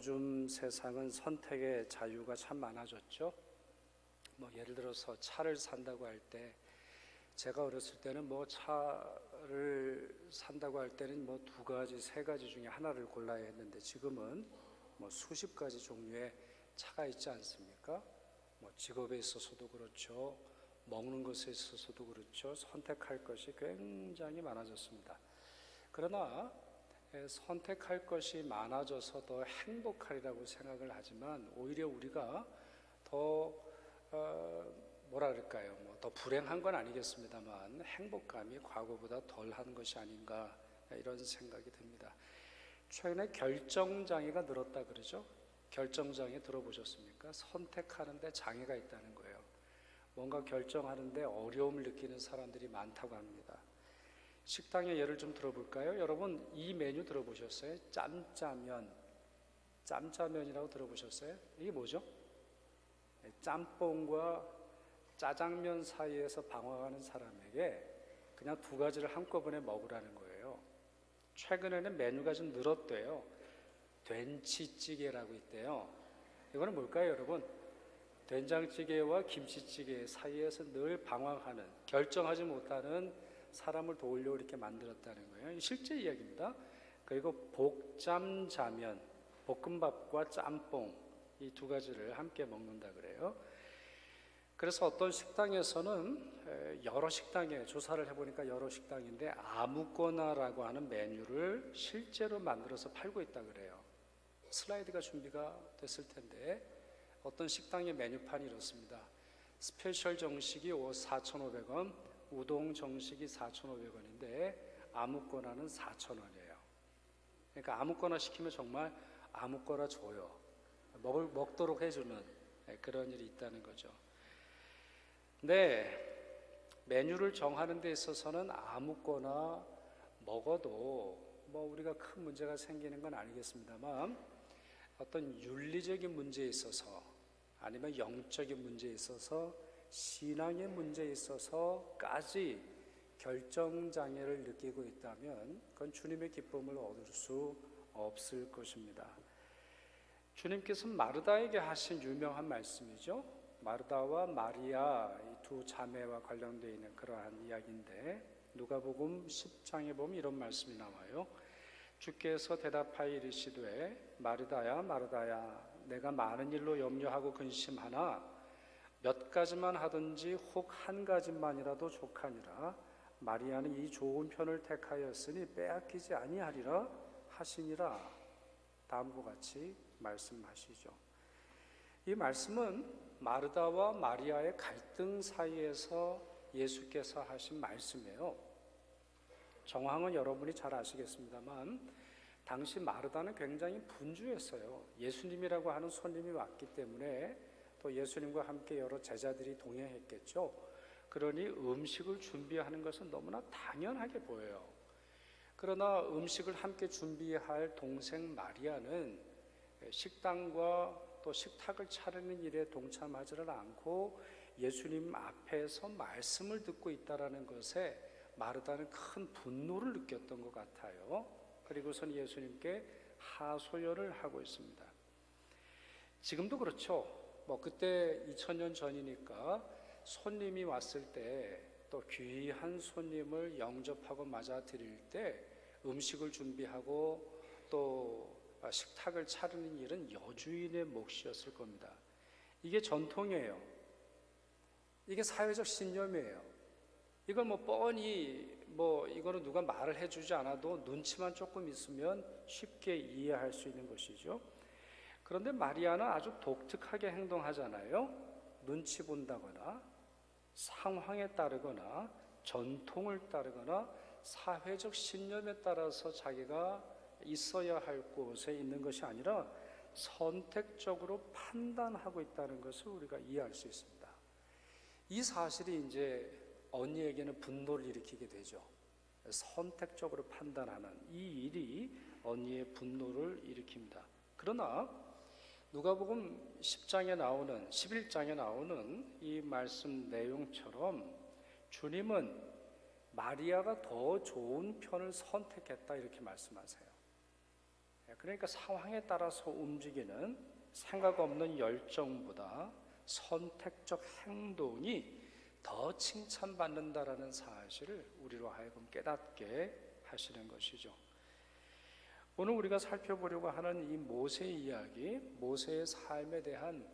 요즘 세상은 선택의 자유가 참 많아졌죠. 예를 들어서 차를 산다고 할 때, 제가 어렸을 때는 차를 산다고 할 때는 두 가지, 세 가지 중에 하나를 골라야 했는데, 지금은 수십 가지 종류의 차가 있지 않습니까? 직업에 있어서도 그렇죠, 먹는 것에 있어서도 그렇죠. 선택할 것이 굉장히 많아졌습니다. 그러나 선택할 것이 많아져서 더 행복하리라고 생각을 하지만, 오히려 우리가 더 더 불행한 건 아니겠습니다만 행복감이 과거보다 덜한 것이 아닌가, 이런 생각이 듭니다. 최근에 결정장애가 늘었다 그러죠. 결정장애 들어보셨습니까? 선택하는데 장애가 있다는 거예요. 뭔가 결정하는데 어려움을 느끼는 사람들이 많다고 합니다. 식당의 예를 좀 들어볼까요? 여러분, 이 메뉴 들어보셨어요? 짬짜면. 짬짜면이라고 들어보셨어요? 이게 뭐죠? 짬뽕과 짜장면 사이에서 방황하는 사람에게 그냥 두 가지를 한꺼번에 먹으라는 거예요. 최근에는 메뉴가 좀 늘었대요. 된치찌개라고 있대요. 이거는 뭘까요, 여러분? 된장찌개와 김치찌개 사이에서 늘 방황하는, 결정하지 못하는 사람을 도우려고 이렇게 만들었다는 거예요. 실제 이야기입니다. 그리고 복짬자면, 볶음밥과 짬뽕, 이 두 가지를 함께 먹는다 그래요. 그래서 어떤 식당에서는, 여러 식당에 조사를 해보니까 여러 식당인데 아무거나라고 하는 메뉴를 실제로 만들어서 팔고 있다 그래요. 슬라이드가 준비가 됐을 텐데, 어떤 식당의 메뉴판이 이렇습니다. 스페셜 정식이 4,500원, 우동 정식이 4,500원인데 아무거나는 4,000원이에요. 그러니까 아무거나 시키면 정말 아무거나 줘요. 먹도록 해주는 그런 일이 있다는 거죠. 근데 메뉴를 정하는 데 있어서는 아무거나 먹어도 우리가 큰 문제가 생기는 건 아니겠습니다만, 어떤 윤리적인 문제에 있어서, 아니면 영적인 문제에 있어서, 신앙의 문제에 있어서까지 결정장애를 느끼고 있다면 그건 주님의 기쁨을 얻을 수 없을 것입니다. 주님께서 마르다에게 하신 유명한 말씀이죠. 마르다와 마리아, 이 두 자매와 관련되어 있는 그러한 이야기인데, 누가복음 10장에 보면 이런 말씀이 나와요. 주께서 대답하여 이르시되, 마르다야 마르다야, 내가 많은 일로 염려하고 근심하나 몇 가지만 하든지 혹 한 가지만이라도 족하니라. 마리아는 이 좋은 편을 택하였으니 빼앗기지 아니하리라 하시니라. 다음과 같이 말씀하시죠. 이 말씀은 마르다와 마리아의 갈등 사이에서 예수께서 하신 말씀이에요. 정황은 여러분이 잘 아시겠습니다만, 당시 마르다는 굉장히 분주했어요. 예수님이라고 하는 손님이 왔기 때문에 또 예수님과 함께 여러 제자들이 동행했겠죠. 그러니 음식을 준비하는 것은 너무나 당연하게 보여요. 그러나 음식을 함께 준비할 동생 마리아는 식당과 또 식탁을 차리는 일에 동참하지를 않고 예수님 앞에서 말씀을 듣고 있다는 것에 마르다는 큰 분노를 느꼈던 것 같아요. 그리고선 예수님께 하소연을 하고 있습니다. 지금도 그렇죠. 그때 2000년 전이니까 손님이 왔을 때, 또 귀한 손님을 영접하고 맞아들일 때 음식을 준비하고 또 식탁을 차리는 일은 여주인의 몫이었을 겁니다. 이게 전통이에요. 이게 사회적 신념이에요. 이걸 뻔히 이거는 누가 말을 해주지 않아도 눈치만 조금 있으면 쉽게 이해할 수 있는 것이죠. 그런데 마리아는 아주 독특하게 행동하잖아요. 눈치 본다거나 상황에 따르거나 전통을 따르거나 사회적 신념에 따라서 자기가 있어야 할 곳에 있는 것이 아니라 선택적으로 판단하고 있다는 것을 우리가 이해할 수 있습니다. 이 사실이 이제 언니에게는 분노를 일으키게 되죠. 선택적으로 판단하는 이 일이 언니의 분노를 일으킵니다. 그러나 누가복음 10장에 나오는, 11장에 나오는 이 말씀 내용처럼 주님은 마리아가 더 좋은 편을 선택했다, 이렇게 말씀하세요. 그러니까 상황에 따라서 움직이는 생각 없는 열정보다 선택적 행동이 더 칭찬받는다라는 사실을 우리로 하여금 깨닫게 하시는 것이죠. 오늘 우리가 살펴보려고 하는 이 모세 이야기, 모세의 삶에 대한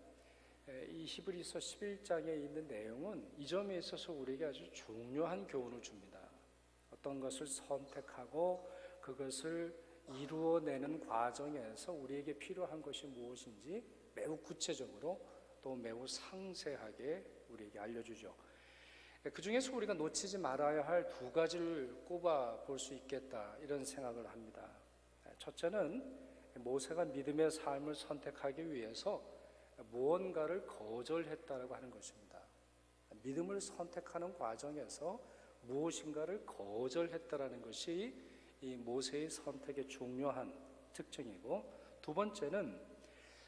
이 히브리서 11장에 있는 내용은 이 점에 있어서 우리에게 아주 중요한 교훈을 줍니다. 어떤 것을 선택하고 그것을 이루어내는 과정에서 우리에게 필요한 것이 무엇인지 매우 구체적으로 또 매우 상세하게 우리에게 알려주죠. 그 중에서 우리가 놓치지 말아야 할 두 가지를 꼽아 볼 수 있겠다, 이런 생각을 합니다. 첫째는 모세가 믿음의 삶을 선택하기 위해서 무언가를 거절했다라고 하는 것입니다. 믿음을 선택하는 과정에서 무엇인가를 거절했다라는 것이 이 모세의 선택의 중요한 특징이고, 두 번째는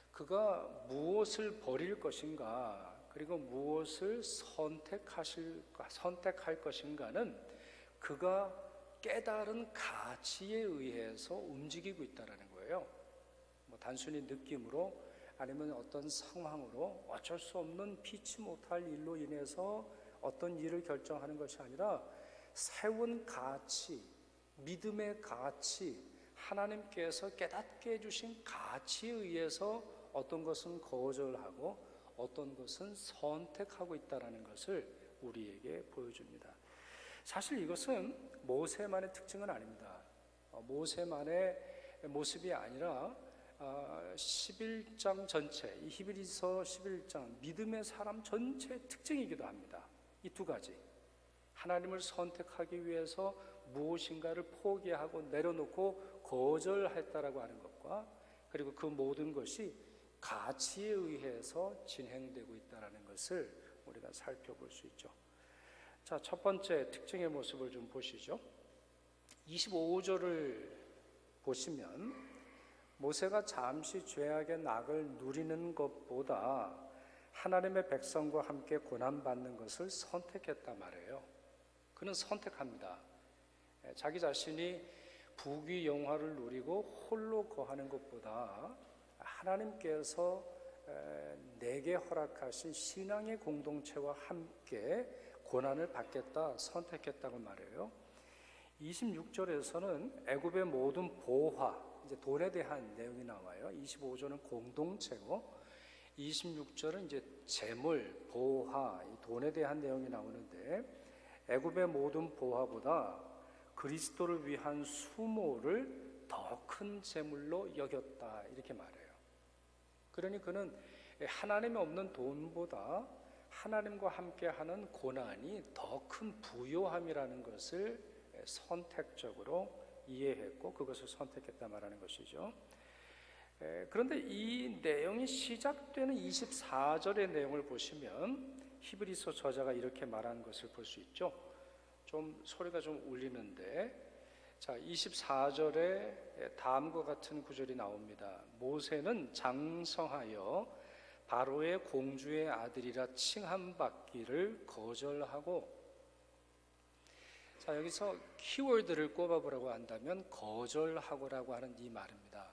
그가 무엇을 버릴 것인가, 그리고 무엇을 선택할 것인가는 그가 깨달은 가치에 의해서 움직이고 있다는 거예요. 단순히 느낌으로 아니면 어떤 상황으로 어쩔 수 없는 피치 못할 일로 인해서 어떤 일을 결정하는 것이 아니라 세운 가치, 믿음의 가치, 하나님께서 깨닫게 해주신 가치에 의해서 어떤 것은 거절하고 어떤 것은 선택하고 있다는 것을 우리에게 보여줍니다. 사실 이것은 모세만의 특징은 아닙니다. 모세만의 모습이 아니라 11장 전체, 이 히브리서 11장 믿음의 사람 전체의 특징이기도 합니다. 이 두 가지, 하나님을 선택하기 위해서 무엇인가를 포기하고 내려놓고 거절했다라고 하는 것과, 그리고 그 모든 것이 가치에 의해서 진행되고 있다는 것을 우리가 살펴볼 수 있죠. 자, 첫 번째 특징의 모습을 좀 보시죠. 25절을 보시면 모세가 잠시 죄악의 낙을 누리는 것보다 하나님의 백성과 함께 고난받는 것을 선택했단 말이에요. 그는 선택합니다. 자기 자신이 부귀 영화를 누리고 홀로 거하는 것보다 하나님께서 내게 허락하신 신앙의 공동체와 함께 고난을 받겠다 선택했다고 말해요. 26절에서는 애굽의 모든 보화, 이제 돈에 대한 내용이 나와요. 25절은 공동체고 26절은 이제 재물, 보화, 이 돈에 대한 내용이 나오는데, 애굽의 모든 보화보다 그리스도를 위한 수모를 더 큰 재물로 여겼다, 이렇게 말해요. 그러니 그는 하나님이 없는 돈보다 하나님과 함께하는 고난이 더 큰 부요함이라는 것을 선택적으로 이해했고 그것을 선택했다 말하는 것이죠. 그런데 이 내용이 시작되는 24절의 내용을 보시면 히브리서 저자가 이렇게 말하는 것을 볼 수 있죠. 좀 소리가 좀 울리는데, 자, 24절에 다음과 같은 구절이 나옵니다. 모세는 장성하여 바로의 공주의 아들이라 칭함받기를 거절하고, 자, 여기서 키워드를 꼽아보라고 한다면 거절하고라고 하는 이 말입니다.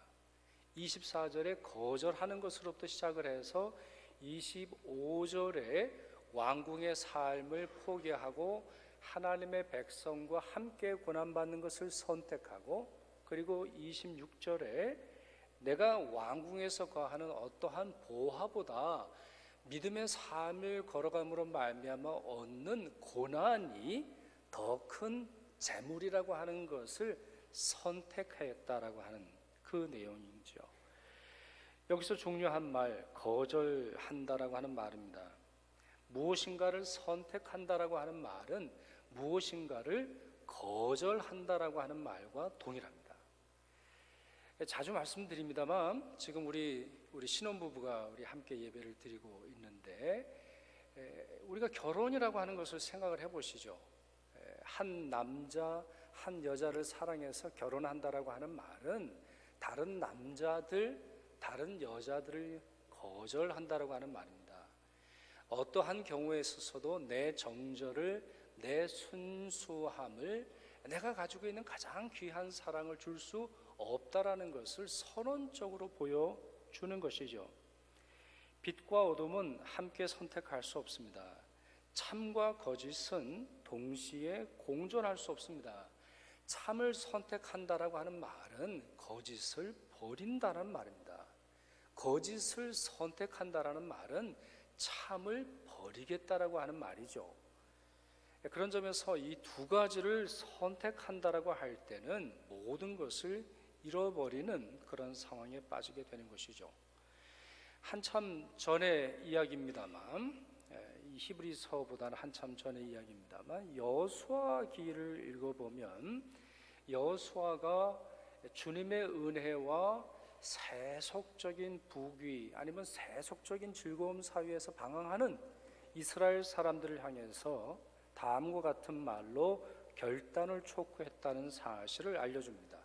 24절에 거절하는 것으로부터 시작을 해서 25절에 왕궁의 삶을 포기하고 하나님의 백성과 함께 고난받는 것을 선택하고, 그리고 26절에 내가 왕궁에서 거하는 어떠한 보화보다 믿음의 삶을 걸어감으로 말미암아 얻는 고난이 더 큰 재물이라고 하는 것을 선택하였다라고 하는 그 내용이죠. 여기서 중요한 말, 거절한다라고 하는 말입니다. 무엇인가를 선택한다라고 하는 말은 무엇인가를 거절한다라고 하는 말과 동일합니다. 자주 말씀드립니다만 지금 우리 신혼부부가 우리 함께 예배를 드리고 있는데, 우리가 결혼이라고 하는 것을 생각을 해보시죠. 한 남자 한 여자를 사랑해서 결혼한다라고 하는 말은 다른 남자들 다른 여자들을 거절한다라고 하는 말입니다. 어떠한 경우에 있어서도 내 정절을, 내 순수함을, 내가 가지고 있는 가장 귀한 사랑을 줄 수 없다라는 것을 선언적으로 보여주는 것이죠. 빛과 어둠은 함께 선택할 수 없습니다. 참과 거짓은 동시에 공존할 수 없습니다. 참을 선택한다라고 하는 말은 거짓을 버린다는 말입니다. 거짓을 선택한다라는 말은 참을 버리겠다라고 하는 말이죠. 그런 점에서 이 두 가지를 선택한다라고 할 때는 모든 것을 잃어버리는 그런 상황에 빠지게 되는 것이죠. 한참 전의 이야기입니다만, 이 히브리서보다는 한참 전의 이야기입니다만, 여호수아기를 읽어보면 여호수아가 주님의 은혜와 세속적인 부귀 아니면 세속적인 즐거움 사이에서 방황하는 이스라엘 사람들을 향해서 다음과 같은 말로 결단을 촉구했다는 사실을 알려줍니다.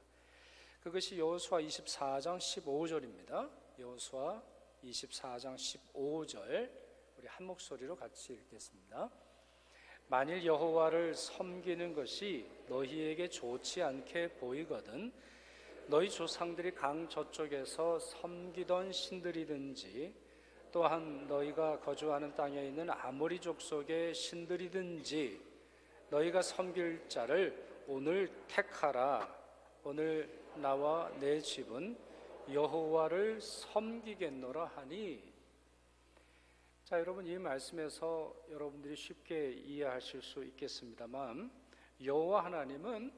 그것이 여호수아 24장 15절입니다. 여호수아 24장 15절 우리 한 목소리로 같이 읽겠습니다. 만일 여호와를 섬기는 것이 너희에게 좋지 않게 보이거든 너희 조상들이 강 저쪽에서 섬기던 신들이든지 또한 너희가 거주하는 땅에 있는 아모리 족속의 신들이든지 너희가 섬길 자를 오늘 택하라. 오늘 나와 내 집은 여호와를 섬기겠노라 하니. 자, 여러분, 이 말씀에서 여러분들이 쉽게 이해하실 수 있겠습니다만 여호와 하나님은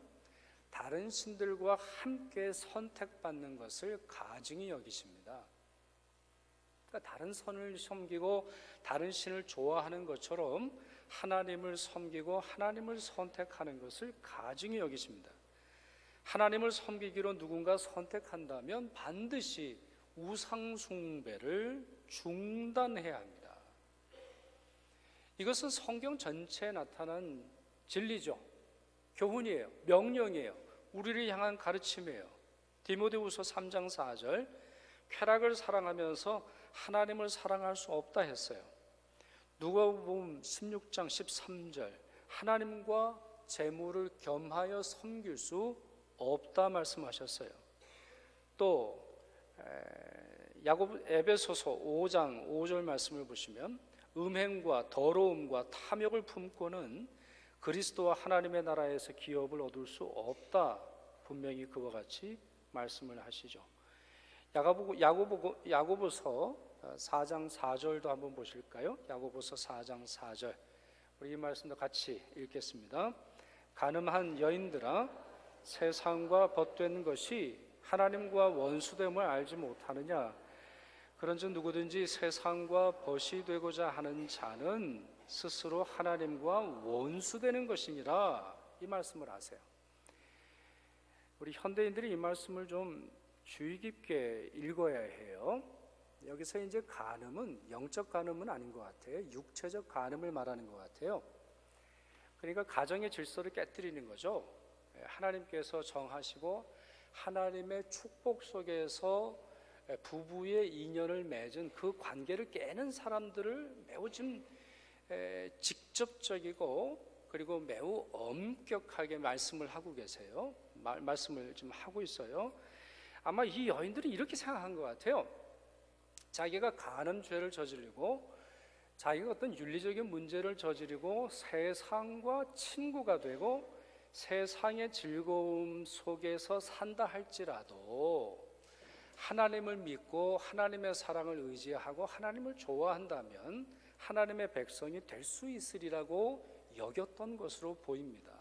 다른 신들과 함께 선택받는 것을 가증히 여기십니다. 그러니까 다른 선을 섬기고 다른 신을 좋아하는 것처럼 하나님을 섬기고 하나님을 선택하는 것을 가증히 여기십니다. 하나님을 섬기기로 누군가 선택한다면 반드시 우상 숭배를 중단해야 합니다. 이것은 성경 전체에 나타난 진리죠. 교훈이에요. 명령이에요. 우리를 향한 가르침이에요. 디모데후서 3장 4절 쾌락을 사랑하면서 하나님을 사랑할 수 없다 했어요. 누가복음 16장 13절 하나님과 재물을 겸하여 섬길 수 없다 말씀하셨어요. 또 에베소서 5장 5절 말씀을 보시면 음행과 더러움과 탐욕을 품고는 그리스도와 하나님의 나라에서 기업을 얻을 수 없다 분명히 그와 같이 말씀을 하시죠. 야고보서 4장 4절도 한번 보실까요? 야고보서 4장 4절 우리 이 말씀도 같이 읽겠습니다. 간음한 여인들아 세상과 벗된 것이 하나님과 원수됨을 알지 못하느냐. 그런즉 누구든지 세상과 벗이 되고자 하는 자는 스스로 하나님과 원수되는 것이니라. 이 말씀을 하세요. 우리 현대인들이 이 말씀을 좀 주의 깊게 읽어야 해요. 여기서 이제 간음은 영적 간음은 아닌 것 같아요. 육체적 간음을 말하는 것 같아요. 그러니까 가정의 질서를 깨뜨리는 거죠. 하나님께서 정하시고 하나님의 축복 속에서 부부의 인연을 맺은 그 관계를 깨는 사람들을 매우 좀 직접적이고 그리고 매우 엄격하게 말씀을 하고 계세요. 말씀을 좀 하고 있어요. 아마 이 여인들이 이렇게 생각한 것 같아요. 자기가 간음죄를 저지르고 자기가 어떤 윤리적인 문제를 저지르고 세상과 친구가 되고 세상의 즐거움 속에서 산다 할지라도 하나님을 믿고 하나님의 사랑을 의지하고 하나님을 좋아한다면 하나님의 백성이 될 수 있으리라고 여겼던 것으로 보입니다.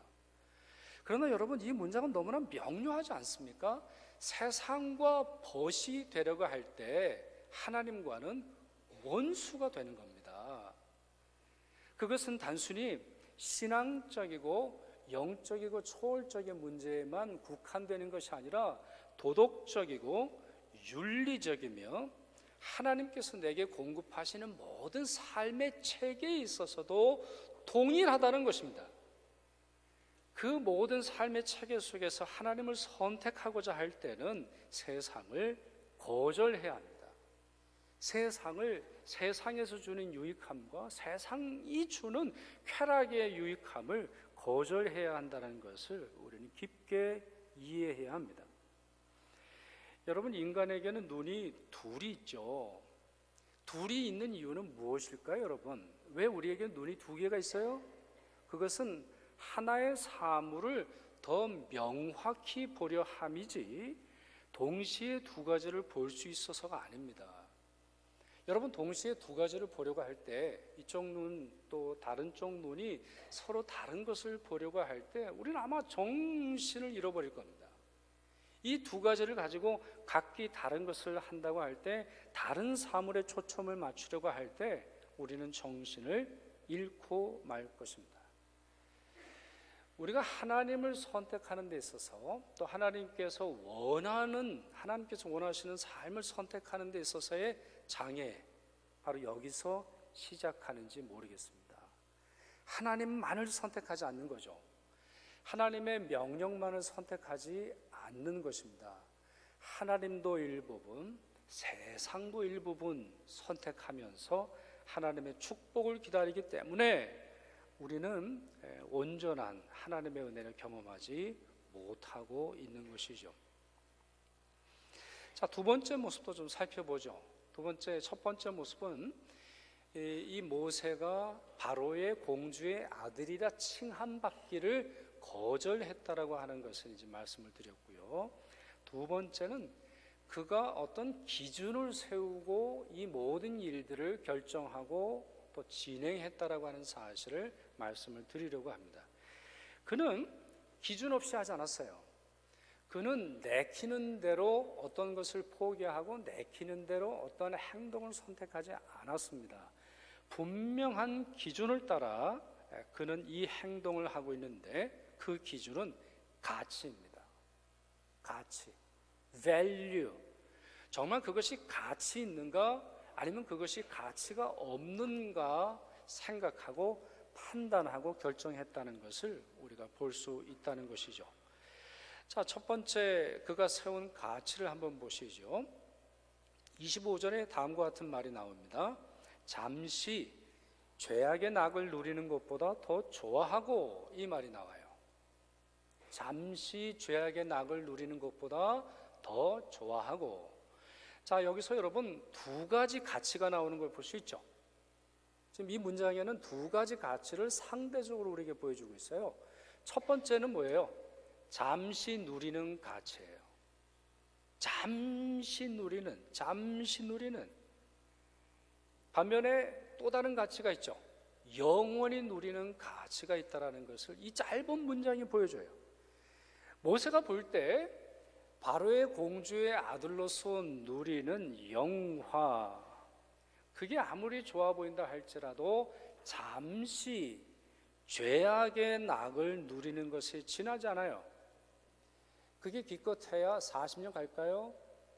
그러나 여러분 이 문장은 너무나 명료하지 않습니까? 세상과 벗이 되려고 할 때 하나님과는 원수가 되는 겁니다. 그것은 단순히 신앙적이고 영적이고 초월적인 문제에만 국한되는 것이 아니라 도덕적이고 윤리적이며 하나님께서 내게 공급하시는 모든 삶의 체계에 있어서도 동일하다는 것입니다. 그 모든 삶의 체계 속에서 하나님을 선택하고자 할 때는 세상을 거절해야 합니다. 세상에서 주는 유익함과 세상이 주는 쾌락의 유익함을 거절해야 한다는 것을 우리는 깊게 이해해야 합니다. 여러분, 인간에게는 눈이 둘이 있죠. 둘이 있는 이유는 무엇일까요, 여러분? 왜 우리에게 눈이 두 개가 있어요? 그것은 하나의 사물을 더 명확히 보려 함이지 동시에 두 가지를 볼 수 있어서가 아닙니다. 여러분, 동시에 두 가지를 보려고 할 때 이쪽 눈 또 다른 쪽 눈이 서로 다른 것을 보려고 할 때 우리는 아마 정신을 잃어버릴 겁니다. 이 두 가지를 가지고 각기 다른 것을 한다고 할 때, 다른 사물에 초점을 맞추려고 할 때 우리는 정신을 잃고 말 것입니다. 우리가 하나님을 선택하는 데 있어서, 또 하나님께서 원하시는 삶을 선택하는 데 있어서의 장애, 바로 여기서 시작하는지 모르겠습니다. 하나님만을 선택하지 않는 거죠. 하나님의 명령만을 선택하지 않는 것입니다. 하나님도 일부분, 세상도 일부분 선택하면서 하나님의 축복을 기다리기 때문에 우리는 온전한 하나님의 은혜를 경험하지 못하고 있는 것이죠. 자, 두 번째 모습도 좀 살펴보죠. 첫 번째 모습은 이 모세가 바로의 공주의 아들이라 칭함받기를 거절했다라고 하는 것을 이제 말씀을 드렸고요. 두 번째는 그가 어떤 기준을 세우고 이 모든 일들을 결정하고 또 진행했다라고 하는 사실을 말씀을 드리려고 합니다. 그는 기준 없이 하지 않았어요. 그는 내키는 대로 어떤 것을 포기하고 내키는 대로 어떤 행동을 선택하지 않았습니다. 분명한 기준을 따라 그는 이 행동을 하고 있는데, 그 기준은 가치입니다. 가치, value. 정말 그것이 가치 있는가, 아니면 그것이 가치가 없는가 생각하고 판단하고 결정했다는 것을 우리가 볼 수 있다는 것이죠. 자, 첫 번째 그가 세운 가치를 한번 보시죠. 25절에 다음과 같은 말이 나옵니다. 잠시 죄악의 낙을 누리는 것보다 더 좋아하고, 이 말이 나와요. 잠시 죄악의 낙을 누리는 것보다 더 좋아하고. 자, 여기서 여러분 두 가지 가치가 나오는 걸 볼 수 있죠. 지금 이 문장에는 두 가지 가치를 상대적으로 우리에게 보여주고 있어요. 첫 번째는 뭐예요? 잠시 누리는 가치예요. 잠시 누리는. 반면에 또 다른 가치가 있죠. 영원히 누리는 가치가 있다는 것을 이 짧은 문장이 보여줘요. 모세가 볼 때 바로의 공주의 아들로서 누리는 영화, 그게 아무리 좋아 보인다 할지라도 잠시 죄악의 낙을 누리는 것이 지나지 않아요. 그게 기껏해야 40년 갈까요?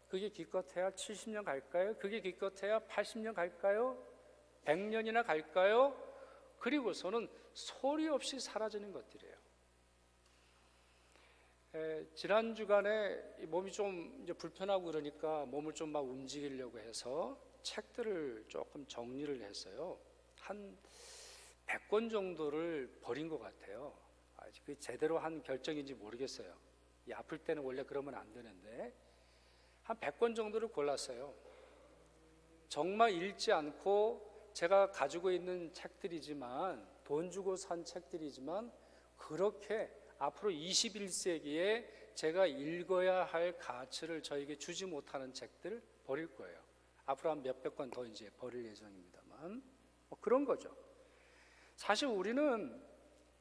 그게 기껏해야 70년 갈까요? 그게 기껏해야 80년 갈까요? 100년이나 갈까요? 그리고서는 소리 없이 사라지는 것들이에요. 지난 주간에 몸이 좀 이제 불편하고 그러니까 몸을 좀 막 움직이려고 해서 책들을 조금 정리를 했어요. 한 100권 정도를 버린 것 같아요. 아직 그게 제대로 한 결정인지 모르겠어요. 이 아플 때는 원래 그러면 안 되는데 한 100권 정도를 골랐어요. 정말 읽지 않고 제가 가지고 있는 책들이지만, 돈 주고 산 책들이지만, 그렇게 앞으로 21세기에 제가 읽어야 할 가치를 저에게 주지 못하는 책들 버릴 거예요. 앞으로 한 몇백 권 더 이제 버릴 예정입니다만, 뭐 그런 거죠. 사실 우리는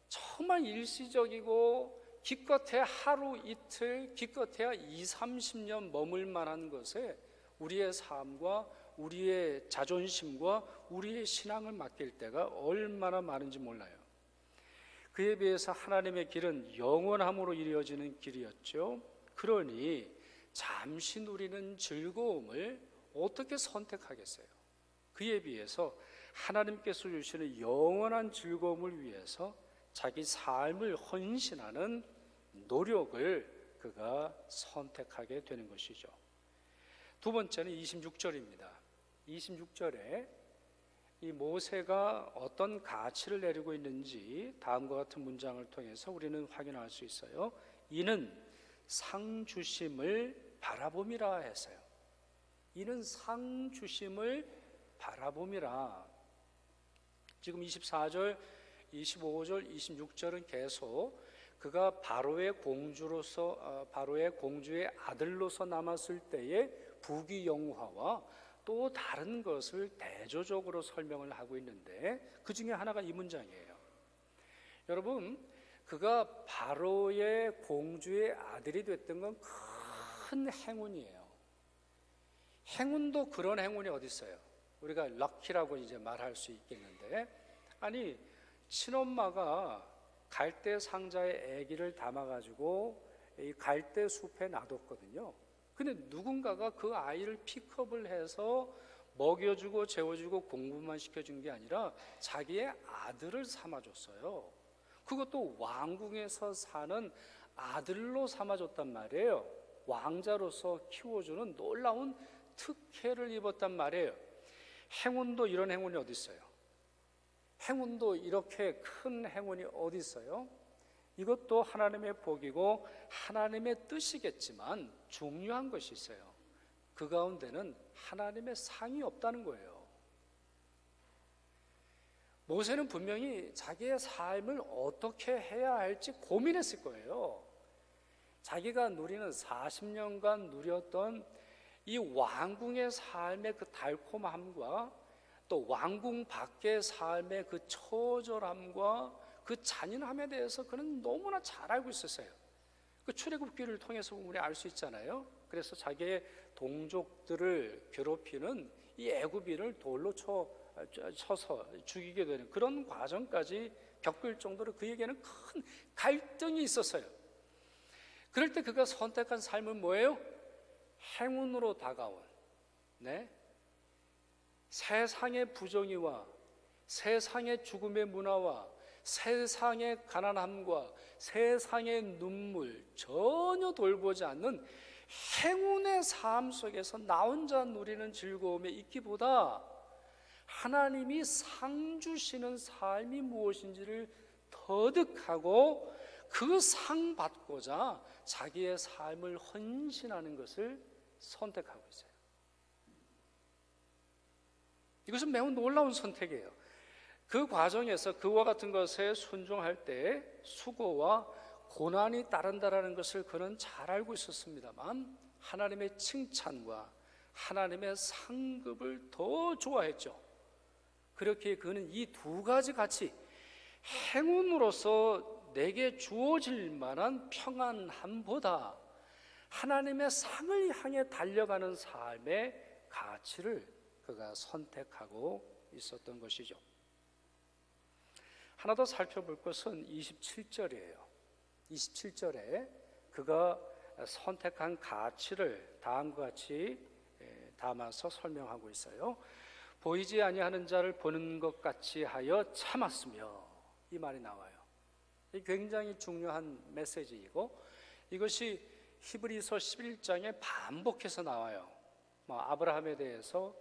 정말 일시적이고 기껏해야 하루 이틀, 기껏해야 20-30년 머물 만한 것에 우리의 삶과 우리의 자존심과 우리의 신앙을 맡길 때가 얼마나 많은지 몰라요. 그에 비해서 하나님의 길은 영원함으로 이루어지는 길이었죠. 그러니 잠시 누리는 즐거움을 어떻게 선택하겠어요? 그에 비해서 하나님께서 주시는 영원한 즐거움을 위해서 자기 삶을 헌신하는 노력을 그가 선택하게 되는 것이죠. 두 번째는 26절입니다. 26절에 이 모세가 어떤 가치를 내리고 있는지 다음과 같은 문장을 통해서 우리는 확인할 수 있어요. 이는 상 주심을 바라봄이라 했어요. 이는 상 주심을 바라봄이라. 지금 24절, 25절, 26절은 계속 그가 바로의 공주의 아들로서 남았을 때의 부귀영화와 또 다른 것을 대조적으로 설명을 하고 있는데, 그 중에 하나가 이 문장이에요. 여러분, 그가 바로의 공주의 아들이 됐던 건 큰 행운이에요. 행운도 그런 행운이 어디 있어요? 우리가 럭키라고 이제 말할 수 있겠는데, 아니 친엄마가 갈대 상자에 아기를 담아가지고 이 갈대 숲에 놔뒀거든요. 근데 누군가가 그 아이를 픽업을 해서 먹여주고 재워주고 공부만 시켜준 게 아니라 자기의 아들을 삼아줬어요. 그것도 왕궁에서 사는 아들로 삼아줬단 말이에요. 왕자로서 키워주는 놀라운 특혜를 입었단 말이에요. 행운도 이런 행운이 어디 있어요? 행운도 이렇게 큰 행운이 어디 있어요? 이것도 하나님의 복이고 하나님의 뜻이겠지만 중요한 것이 있어요. 그 가운데는 하나님의 상이 없다는 거예요. 모세는 분명히 자기의 삶을 어떻게 해야 할지 고민했을 거예요. 자기가 누리는 40년간 누렸던 이 왕궁의 삶의 그 달콤함과 또 왕궁 밖의 삶의 그 처절함과 그 잔인함에 대해서 그는 너무나 잘 알고 있었어요. 그 출애굽기를 통해서 우리 알 수 있잖아요. 그래서 자기의 동족들을 괴롭히는 이 애굽인을 돌로 쳐서 죽이게 되는 그런 과정까지 겪을 정도로 그에게는 큰 갈등이 있었어요. 그럴 때 그가 선택한 삶은 뭐예요? 행운으로 다가온, 세상의 부정의와 세상의 죽음의 문화와 세상의 가난함과 세상의 눈물 전혀 돌보지 않는 행운의 삶 속에서 나 혼자 누리는 즐거움에 있기보다 하나님이 상 주시는 삶이 무엇인지를 터득하고 그 상 받고자 자기의 삶을 헌신하는 것을 선택하고 있어요. 이것은 매우 놀라운 선택이에요. 그 과정에서 그와 같은 것에 순종할 때 수고와 고난이 따른다라는 것을 그는 잘 알고 있었습니다만 하나님의 칭찬과 하나님의 상급을 더 좋아했죠. 그렇게 그는 이 두 가지 같이 행운으로서 내게 주어질 만한 평안함보다 하나님의 상을 향해 달려가는 삶의 가치를 그가 선택하고 있었던 것이죠. 하나 더 살펴볼 것은 27절이에요. 27절에 그가 선택한 가치를 다음과 같이 담아서 설명하고 있어요. 보이지 아니하는 자를 보는 것 같이 하여 참았으며, 이 말이 나와요. 이 굉장히 중요한 메시지이고 이것이 히브리서 11장에 반복해서 나와요. 아브라함에 대해서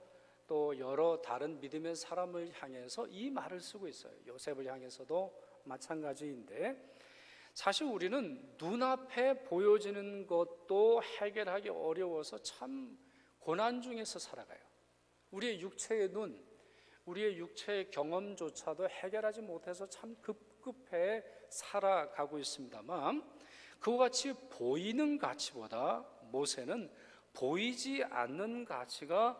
또 여러 다른 믿음의 사람을 향해서 이 말을 쓰고 있어요. 요셉을 향해서도 마찬가지인데, 사실 우리는 눈앞에 보여지는 것도 해결하기 어려워서 참 고난 중에서 살아가요. 우리의 육체의 눈, 우리의 육체의 경험조차도 해결하지 못해서 참 급급해 살아가고 있습니다만, 그와 같이 보이는 가치보다 모세는 보이지 않는 가치가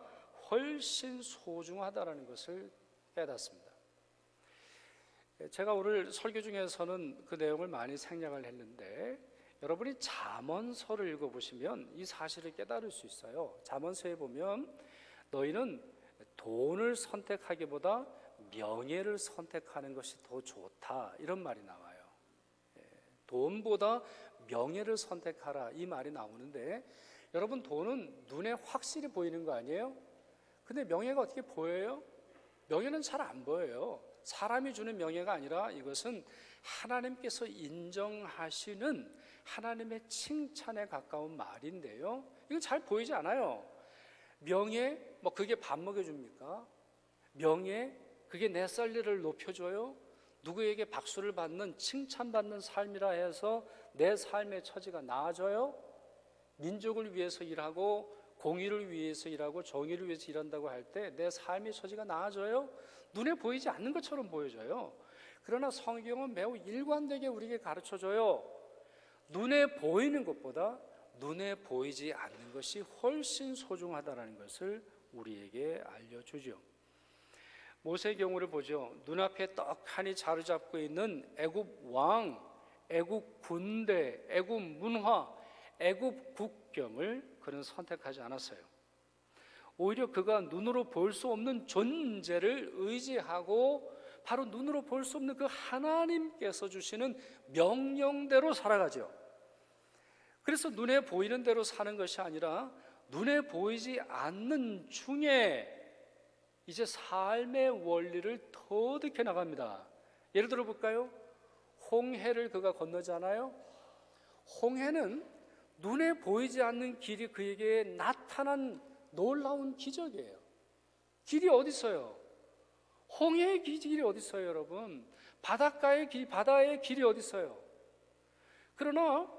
훨씬 소중하다는 것을 깨닫습니다. 제가 오늘 설교 중에서는 그 내용을 많이 생략을 했는데, 여러분이 잠언서를 읽어보시면 이 사실을 깨달을 수 있어요. 잠언서에 보면 너희는 돈을 선택하기보다 명예를 선택하는 것이 더 좋다, 이런 말이 나와요. 돈보다 명예를 선택하라, 이 말이 나오는데, 여러분 돈은 눈에 확실히 보이는 거 아니에요? 근데 명예가 어떻게 보여요? 명예는 잘 안 보여요. 사람이 주는 명예가 아니라 이것은 하나님께서 인정하시는 하나님의 칭찬에 가까운 말인데요, 이건 잘 보이지 않아요. 명예, 그게 밥 먹여줍니까? 명예, 그게 내 썰리를 높여줘요? 누구에게 박수를 받는, 칭찬받는 삶이라 해서 내 삶의 처지가 나아져요? 민족을 위해서 일하고 공의를 위해서 일하고 정의를 위해서 일한다고 할 때 내 삶의 처지가 나아져요? 눈에 보이지 않는 것처럼 보여져요. 그러나 성경은 매우 일관되게 우리에게 가르쳐줘요. 눈에 보이는 것보다 눈에 보이지 않는 것이 훨씬 소중하다는 것을 우리에게 알려주죠. 모세의 경우를 보죠. 눈앞에 떡하니 자리잡고 있는 애굽 왕, 애굽 군대, 애굽 문화, 애굽 국경을 그는 선택하지 않았어요. 오히려 그가 눈으로 볼 수 없는 존재를 의지하고 바로 눈으로 볼 수 없는 그 하나님께서 주시는 명령대로 살아가죠. 그래서 눈에 보이는 대로 사는 것이 아니라 눈에 보이지 않는 중에 이제 삶의 원리를 터득해 나갑니다. 예를 들어 볼까요? 홍해를 그가 건너잖아요. 홍해는 눈에 보이지 않는 길이 그에게 나타난 놀라운 기적이에요. 길이 어디 있어요? 홍해의 길이 어디 있어요, 여러분? 바닷가의 길, 바다의 길이 어디 있어요? 그러나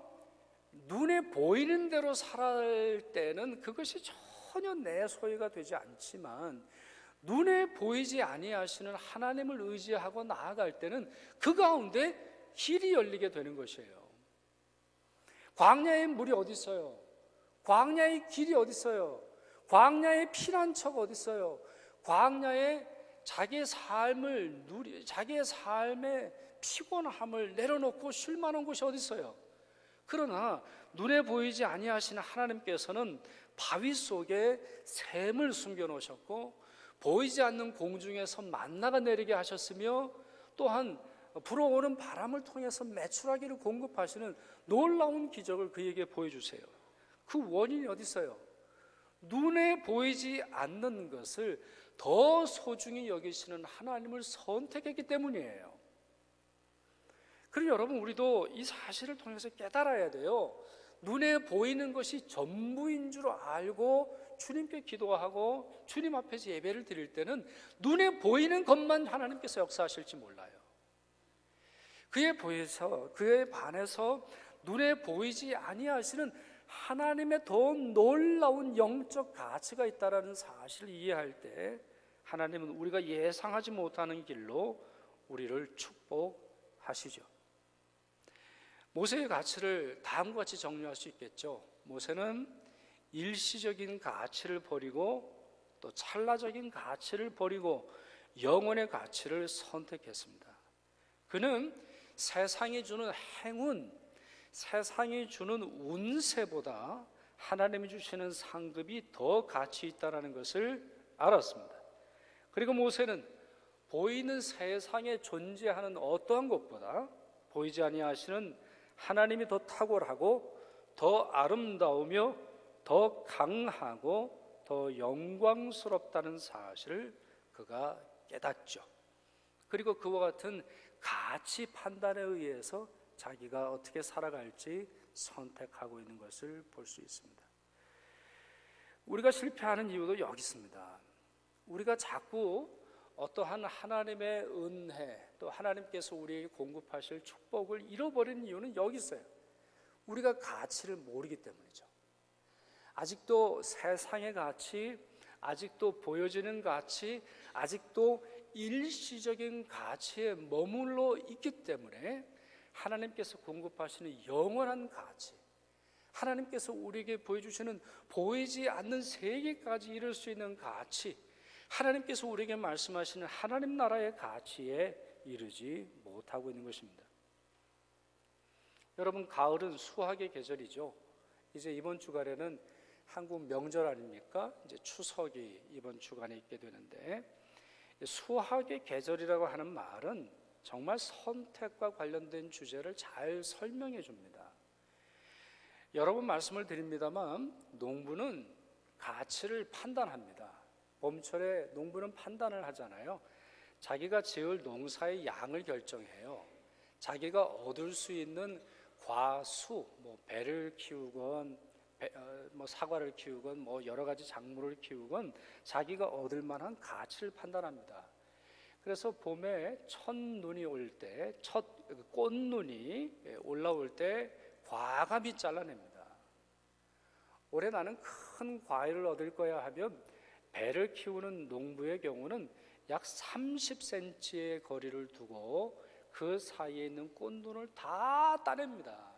눈에 보이는 대로 살아갈 때는 그것이 전혀 내 소유가 되지 않지만 눈에 보이지 아니하시는 하나님을 의지하고 나아갈 때는 그 가운데 길이 열리게 되는 것이에요. 광야에 물이 어디 있어요? 광야의 길이 어디 있어요? 광야의 피난처가 어디 있어요? 광야에 자기의 삶의 피곤함을 내려놓고 쉴 만한 곳이 어디 있어요? 그러나 눈에 보이지 아니하시는 하나님께서는 바위 속에 샘을 숨겨 놓으셨고 보이지 않는 공중에서 만나가 내리게 하셨으며 또한 불어오는 바람을 통해서 메추라기를 공급하시는 놀라운 기적을 그에게 보여주세요. 그 원인이 어디 있어요? 눈에 보이지 않는 것을 더 소중히 여기시는 하나님을 선택했기 때문이에요. 그리고 여러분, 우리도 이 사실을 통해서 깨달아야 돼요. 눈에 보이는 것이 전부인 줄 알고 주님께 기도하고 주님 앞에서 예배를 드릴 때는 눈에 보이는 것만 하나님께서 역사하실지 몰라요. 그에 반해서 눈에 보이지 아니하시는 하나님의 더 놀라운 영적 가치가 있다는 사실을 이해할 때 하나님은 우리가 예상하지 못하는 길로 우리를 축복하시죠. 모세의 가치를 다음과 같이 정리할 수 있겠죠. 모세는 일시적인 가치를 버리고 또 찰나적인 가치를 버리고 영혼의 가치를 선택했습니다. 그는 세상이 주는 행운, 세상이 주는 운세보다 하나님이 주시는 상급이 더 가치 있다는 것을 알았습니다. 그리고 모세는 보이는 세상에 존재하는 어떠한 것보다 보이지 아니하시는 하나님이 더 탁월하고 더 아름다우며 더 강하고 더 영광스럽다는 사실을 그가 깨닫죠. 그리고 그와 같은 가치 판단에 의해서 자기가 어떻게 살아갈지 선택하고 있는 것을 볼 수 있습니다. 우리가 실패하는 이유도 여기 있습니다. 우리가 자꾸 어떠한 하나님의 은혜 또 하나님께서 우리에게 공급하실 축복을 잃어버리는 이유는 여기 있어요. 우리가 가치를 모르기 때문이죠. 아직도 세상의 가치, 아직도 보여지는 가치, 아직도 일시적인 가치에 머물러 있기 때문에 하나님께서 공급하시는 영원한 가치, 하나님께서 우리에게 보여주시는 보이지 않는 세계까지 이룰 수 있는 가치, 하나님께서 우리에게 말씀하시는 하나님 나라의 가치에 이르지 못하고 있는 것입니다. 여러분, 가을은 수학의 계절이죠. 이제 이번 주간에는 한국 명절 아닙니까? 이제 추석이 이번 주간에 있게 되는데 수학의 계절이라고 하는 말은 정말 선택과 관련된 주제를 잘 설명해 줍니다. 여러 번 말씀을 드립니다만 농부는 가치를 판단합니다. 봄철에 농부는 판단을 하잖아요. 자기가 지을 농사의 양을 결정해요. 자기가 얻을 수 있는 과수, 배를 키우건 사과를 키우건 여러 가지 작물을 키우건 자기가 얻을 만한 가치를 판단합니다. 그래서 봄에 첫눈이 올 때, 첫 꽃눈이 올라올 때 과감히 잘라냅니다. 올해 나는 큰 과일을 얻을 거야 하면 배를 키우는 농부의 경우는 약 30cm의 거리를 두고 그 사이에 있는 꼰둔을 다 따냅니다.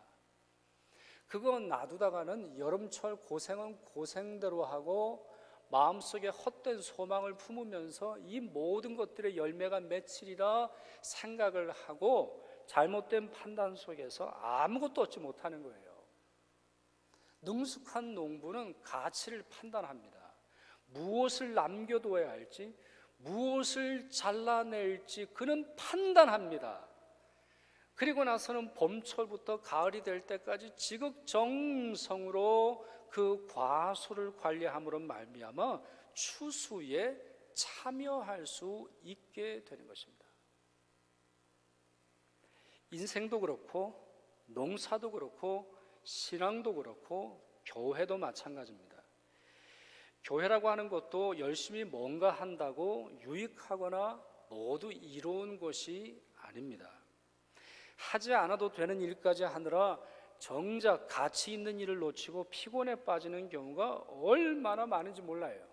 그거 놔두다가는 여름철 고생은 고생대로 하고 마음속에 헛된 소망을 품으면서 이 모든 것들의 열매가 며칠이라 생각을 하고 잘못된 판단 속에서 아무것도 얻지 못하는 거예요. 능숙한 농부는 가치를 판단합니다. 무엇을 남겨둬야 할지, 무엇을 잘라낼지 그는 판단합니다. 그리고 나서는 봄철부터 가을이 될 때까지 지극정성으로 그 과수를 관리함으로 말미암아 추수에 참여할 수 있게 되는 것입니다. 인생도 그렇고 농사도 그렇고 신앙도 그렇고 교회도 마찬가지입니다. 교회라고 하는 것도 열심히 뭔가 한다고 유익하거나 모두 이로운 것이 아닙니다. 하지 않아도 되는 일까지 하느라 정작 가치 있는 일을 놓치고 피곤에 빠지는 경우가 얼마나 많은지 몰라요.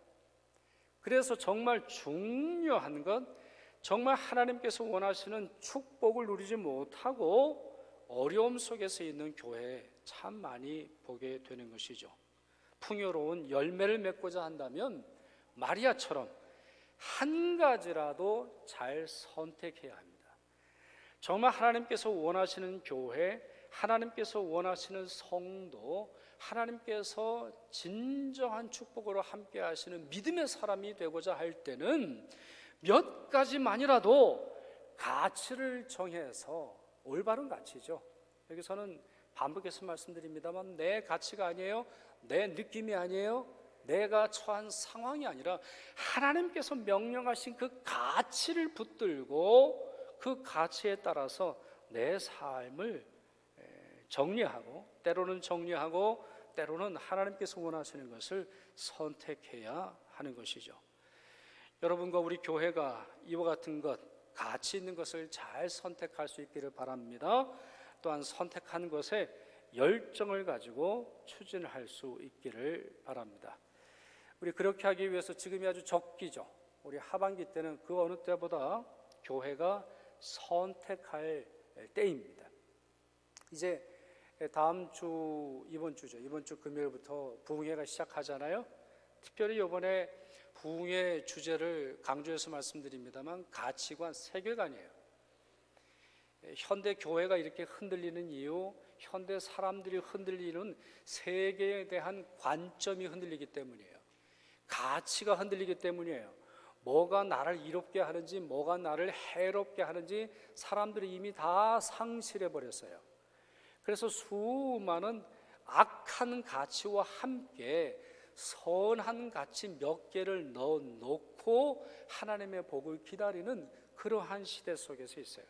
그래서 정말 중요한 건 정말 하나님께서 원하시는 축복을 누리지 못하고 어려움 속에서 있는 교회 참 많이 보게 되는 것이죠. 풍요로운 열매를 맺고자 한다면 마리아처럼 한 가지라도 잘 선택해야 합니다. 정말 하나님께서 원하시는 교회, 하나님께서 원하시는 성도, 하나님께서 진정한 축복으로 함께 하시는 믿음의 사람이 되고자 할 때는 몇 가지만이라도 가치를 정해서 올바른 가치죠. 여기서는 반복해서 말씀드립니다만 내 가치가 아니에요, 내 느낌이 아니에요, 내가 처한 상황이 아니라 하나님께서 명령하신 그 가치를 붙들고 그 가치에 따라서 내 삶을 정리하고 때로는 하나님께서 원하시는 것을 선택해야 하는 것이죠. 여러분과 우리 교회가 이와 같은 것, 가치 있는 것을 잘 선택할 수 있기를 바랍니다. 또한 선택한 것에 열정을 가지고 추진할 수 있기를 바랍니다. 우리 그렇게 하기 위해서 지금이 아주 적기죠. 우리 하반기 때는 그 어느 때보다 교회가 선택할 때입니다. 이제 다음 주, 이번 주 금요일부터 부흥회가 시작하잖아요. 특별히 이번에 부흥회 주제를 강조해서 말씀드립니다만 가치관, 세계관이에요. 현대 교회가 이렇게 흔들리는 이유, 현대 사람들이 흔들리는 세계에 대한 관점이 흔들리기 때문이에요. 가치가 흔들리기 때문이에요. 뭐가 나를 이롭게 하는지, 뭐가 나를 해롭게 하는지 사람들이 이미 다 상실해 버렸어요. 그래서 수많은 악한 가치와 함께 선한 가치 몇 개를 넣어놓고 하나님의 복을 기다리는 그러한 시대 속에서 있어요.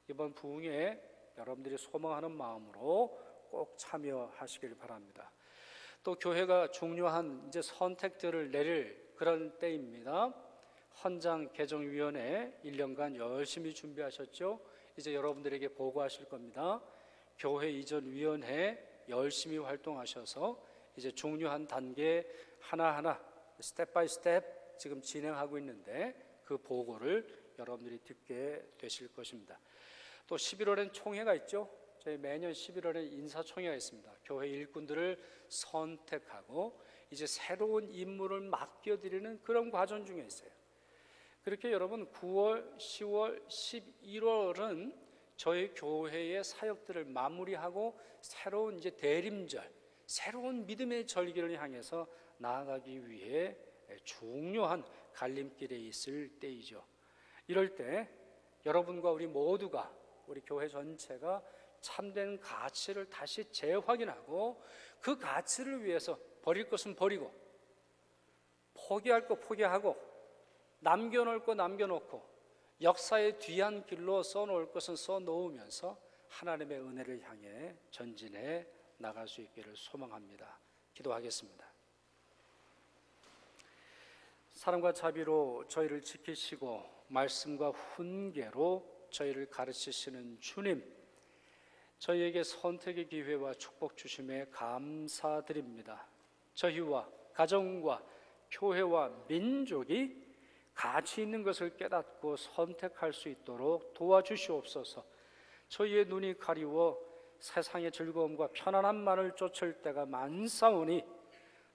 이번 부흥에 여러분들이 소망하는 마음으로 꼭 참여하시길 바랍니다. 또 교회가 중요한 이제 선택들을 내릴 그런 때입니다. 헌장 개정위원회 1년간 열심히 준비하셨죠? 이제 여러분들에게 보고하실 겁니다. 교회 이전 위원회 열심히 활동하셔서 이제 중요한 단계 하나하나 스텝 바이 스텝 지금 진행하고 있는데 그 보고를 여러분들이 듣게 되실 것입니다. 또 11월엔 총회가 있죠. 저희 매년 11월에 인사총회가 있습니다. 교회 일꾼들을 선택하고 이제 새로운 임무를 맡겨드리는 그런 과정 중에 있어요. 그렇게 여러분 9월, 10월, 11월은 저희 교회의 사역들을 마무리하고 새로운 이제 대림절, 새로운 믿음의 절기를 향해서 나아가기 위해 중요한 갈림길에 있을 때이죠. 이럴 때 여러분과 우리 모두가, 우리 교회 전체가 참된 가치를 다시 재확인하고 그 가치를 위해서 버릴 것은 버리고 포기할 거 포기하고 남겨놓을 거 남겨놓고 역사의 뒤한 길로 써놓을 것은 써놓으면서 하나님의 은혜를 향해 전진해 나갈 수 있기를 소망합니다. 기도하겠습니다. 사랑과 자비로 저희를 지키시고 말씀과 훈계로 저희를 가르치시는 주님, 저희에게 선택의 기회와 축복 주심에 감사드립니다. 저희와 가정과 교회와 민족이 가치 있는 것을 깨닫고 선택할 수 있도록 도와주시옵소서. 저희의 눈이 가리워 세상의 즐거움과 편안함만을 쫓을 때가 많사오니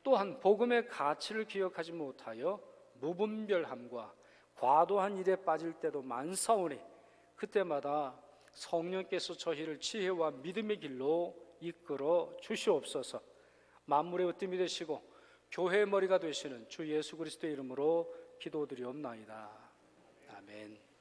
또한 복음의 가치를 기억하지 못하여 무분별함과 과도한 일에 빠질 때도 많사오니 그때마다 성령께서 저희를 지혜와 믿음의 길로 이끌어 주시옵소서. 만물의 으뜸이 되시고 교회의 머리가 되시는 주 예수 그리스도의 이름으로 기도드리옵나이다. 아멘.